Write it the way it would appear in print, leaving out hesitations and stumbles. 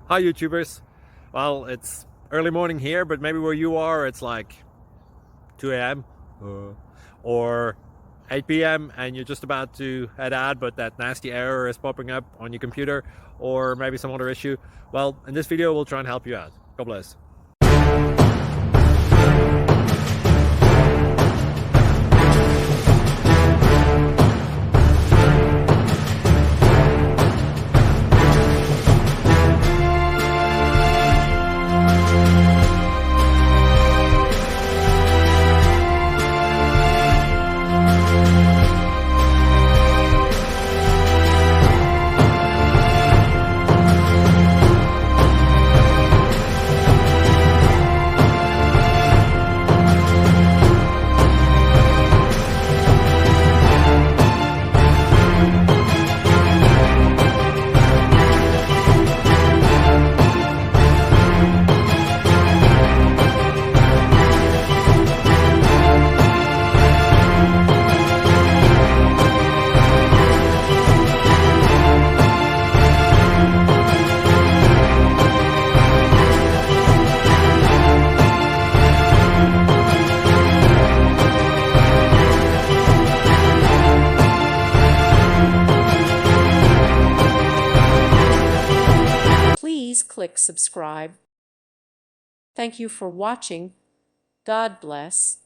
Hi YouTubers. Well, it's early morning here, but maybe where you are it's like 2 a.m. Or 8 p.m. and you're just about to head out, but that nasty error is popping up on your computer, or maybe some other issue. Well, in this video we'll try and help you out. God bless. Please click subscribe. Thank you for watching. God bless.